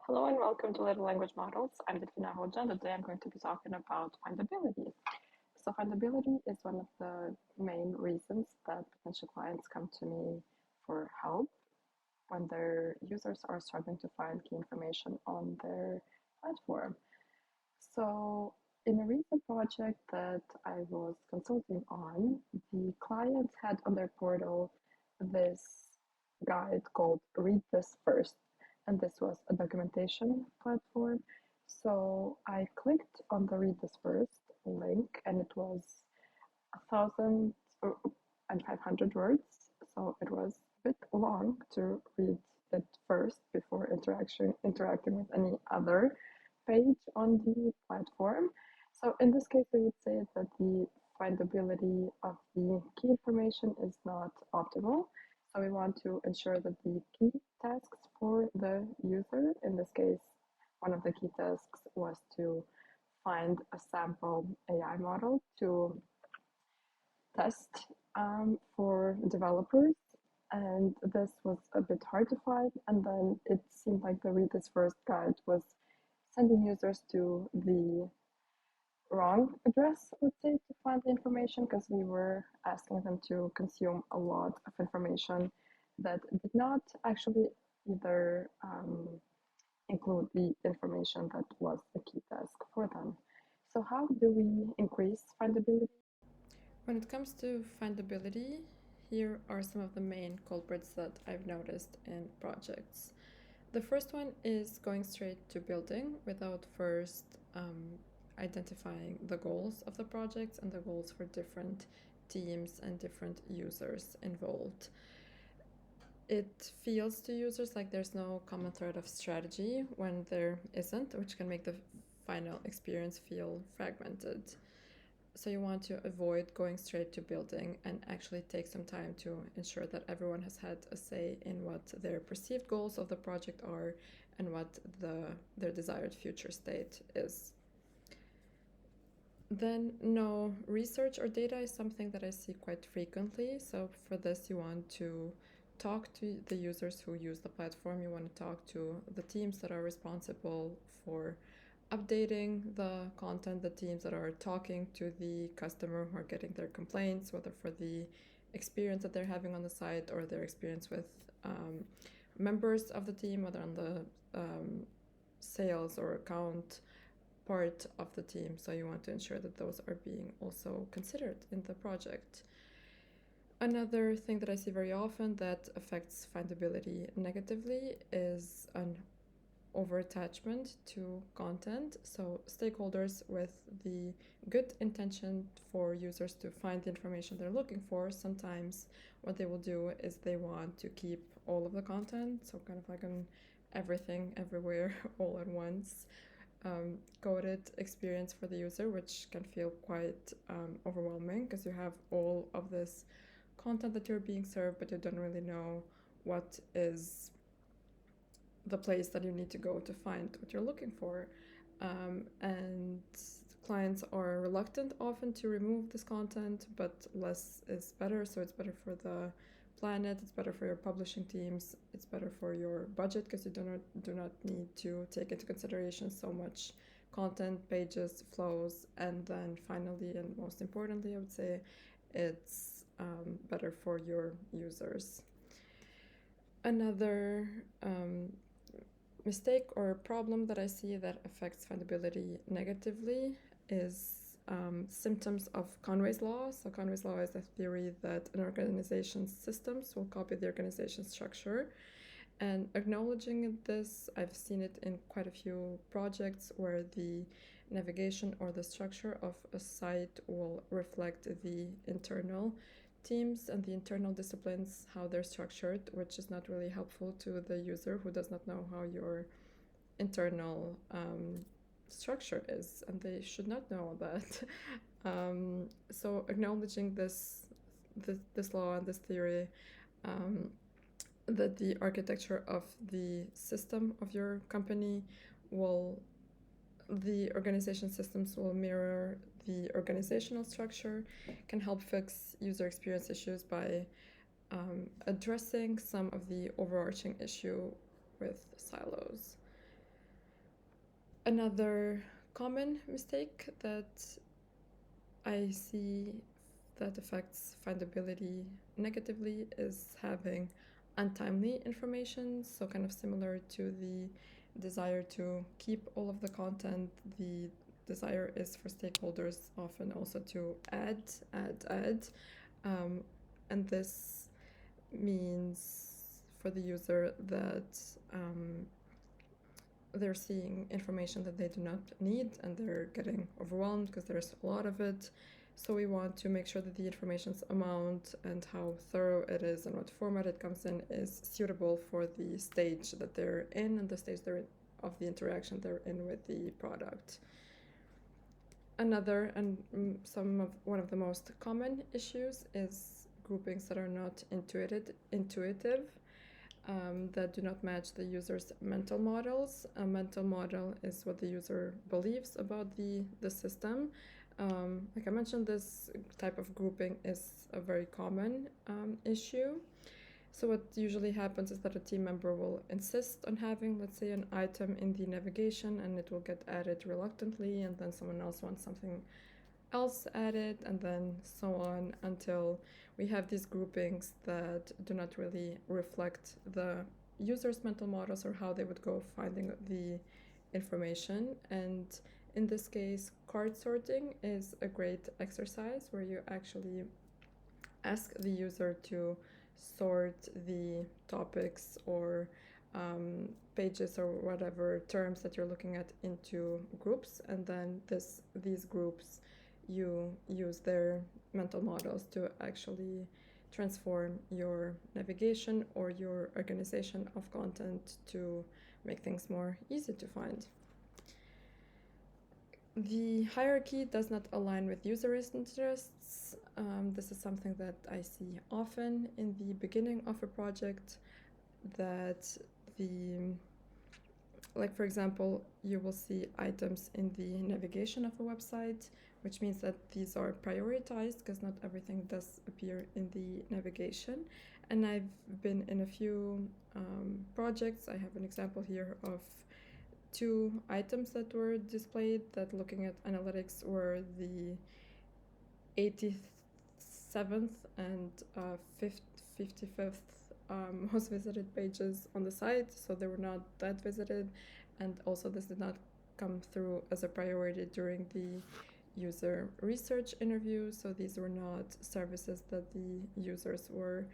Hello and welcome to Little Language Models. I'm Delfina Hoja, and today I'm going to be talking about findability. So findability is one of the main reasons that potential clients come to me for help when their users are struggling to find key information on their platform. So in a recent project that I was consulting on, the client had on their portal this guide called Read This First, and this was a documentation platform. So I clicked on the Read This First link, and it was 1,500 words. So it was a bit long to read it first before interacting with any other page on the platform. So in this case, I would say that the findability of the key information is not optimal. So we want to ensure that the key tasks for the user, in this case, one of the key tasks was to find a sample AI model to test for developers. And this was a bit hard to find. And then it seemed like the Read This First guide was sending users to the wrong address, I would say, to find the information, because we were asking them to consume a lot of information that did not actually either include the information that was the key task for them. So how do we increase findability? When it comes to findability, here are some of the main culprits that I've noticed in projects. The first one is going straight to building without first identifying the goals of the projects and the goals for different teams and different users involved. It feels to users like there's no common thread of strategy when there isn't, which can make the final experience feel fragmented. So you want to avoid going straight to building and actually take some time to ensure that everyone has had a say in what their perceived goals of the project are and what their desired future state is. Then no research or data is something that I see quite frequently. So for this, you want to talk to the users who use the platform. You want to talk to the teams that are responsible for updating the content, the teams that are talking to the customer who are getting their complaints, whether for the experience that they're having on the site or their experience with members of the team, whether on the sales or account part of the team. So you want to ensure that those are being also considered in the project. Another thing that I see very often that affects findability negatively is an over-attachment to content. So stakeholders with the good intention for users to find the information they're looking for, sometimes what they will do is they want to keep all of the content, so kind of like an everything, everywhere, all at once coded experience for the user, which can feel quite overwhelming because you have all of this content that you're being served, but you don't really know what is the place that you need to go to find what you're looking for. And clients are reluctant often to remove this content, but less is better. So it's better for the planet, it's better for your publishing teams, it's better for your budget because you do not need to take into consideration so much content, pages, flows, and then finally and most importantly, I would say it's better for your users. Another mistake or problem that I see that affects findability negatively is symptoms of Conway's law. So Conway's law is a theory that an organization's systems will copy the organization's structure. And acknowledging this, I've seen it in quite a few projects where the navigation or the structure of a site will reflect the internal teams and the internal disciplines, how they're structured, which is not really helpful to the user who does not know how your internal structure is, and they should not know that. So acknowledging this law and this theory, that the architecture of the system of your company the organization systems will mirror the organizational structure, can help fix user experience issues by addressing some of the overarching issue with silos. Another common mistake that I see that affects findability negatively is having untimely information. So, kind of similar to the desire to keep all of the content, the desire is for stakeholders often also to add. Um, and this means for the user that they're seeing information that they do not need and they're getting overwhelmed because there's a lot of it. So we want to make sure that the information's amount and how thorough it is and what format it comes in is suitable for the stage that they're in and the stage they're in of the interaction they're in with the product. Another and one of the most common issues is groupings that are not intuitive. That do not match the user's mental models. A mental model is what the user believes about the system. Like I mentioned, this type of grouping is a very common issue. So what usually happens is that a team member will insist on having, let's say, an item in the navigation and it will get added reluctantly, and then someone else wants something else added, and then so on until we have these groupings that do not really reflect the user's mental models or how they would go finding the information. And in this case, card sorting is a great exercise where you actually ask the user to sort the topics or pages or whatever terms that you're looking at into groups, and then these groups you use their mental models to actually transform your navigation or your organization of content to make things more easy to find. The hierarchy does not align with user interests. This is something that I see often in the beginning of a project, that like for example, you will see items in the navigation of a website, which means that these are prioritized because not everything does appear in the navigation. And I've been in a few projects. I have an example here of 2 items that were displayed that, looking at analytics, were the 87th and 55th most visited pages on the site, so they were not that visited, and also this did not come through as a priority during the user research interview, so these were not services that the users were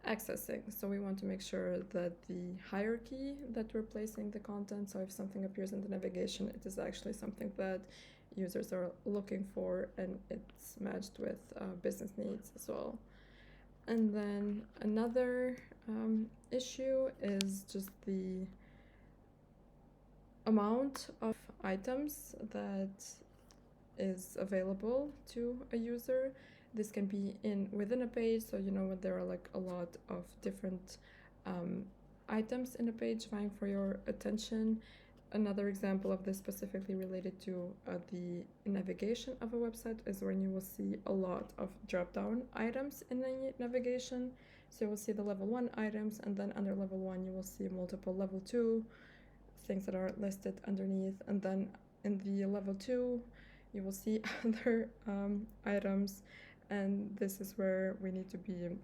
accessing. So we want to make sure that the hierarchy that we're placing the content, so if something appears in the navigation, it is actually something that users are looking for and it's matched with business needs as well. And then another issue is just the amount of items that is available to a user. This can be within a page, so when there are like a lot of different items in a page vying for your attention. Another example of this specifically related to the navigation of a website is when you will see a lot of drop-down items in the navigation. So you will see the level 1 items, and then under level 1 you will see multiple level 2 things that are listed underneath, and then in the level 2 you will see other items, and this is where we need to be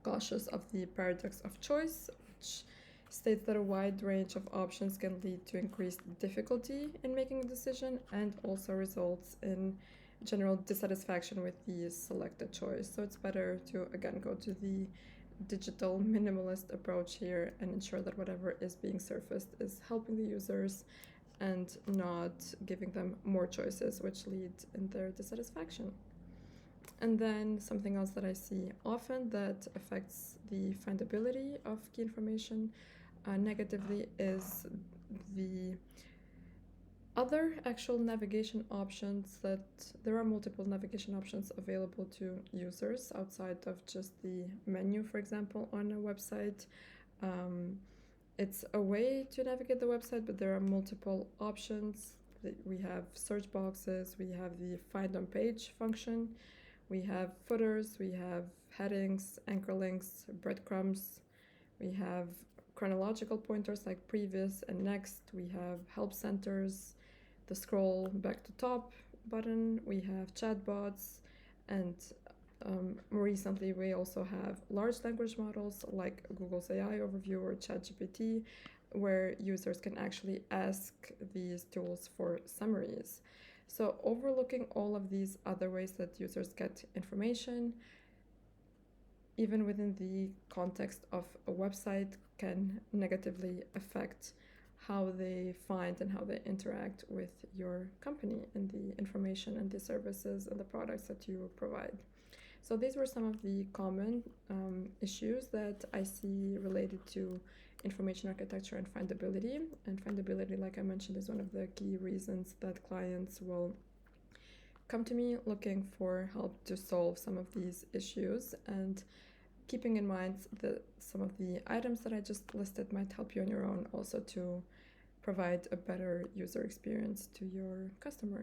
cautious of the paradox of choice, which states that a wide range of options can lead to increased difficulty in making a decision and also results in general dissatisfaction with the selected choice. So it's better to, again, go to the digital minimalist approach here and ensure that whatever is being surfaced is helping the users and not giving them more choices, which lead in their dissatisfaction. And then something else that I see often that affects the findability of key information negatively is the other actual navigation options. That there are multiple navigation options available to users outside of just the menu, for example, on a website. It's a way to navigate the website, but there are multiple options. We have search boxes, we have the find on page function, we have footers, we have headings, anchor links, breadcrumbs, we have chronological pointers like previous and next, we have help centers, the scroll back to top button, we have chatbots, and more recently we also have large language models like Google's AI Overview or ChatGPT, where users can actually ask these tools for summaries. So overlooking all of these other ways that users get information, even within the context of a website, can negatively affect how they find and how they interact with your company and the information and the services and the products that you provide. So these were some of the common issues that I see related to information architecture and findability. And findability, like I mentioned, is one of the key reasons that clients will come to me looking for help to solve some of these issues. And keeping in mind that some of the items that I just listed might help you on your own also to provide a better user experience to your customers.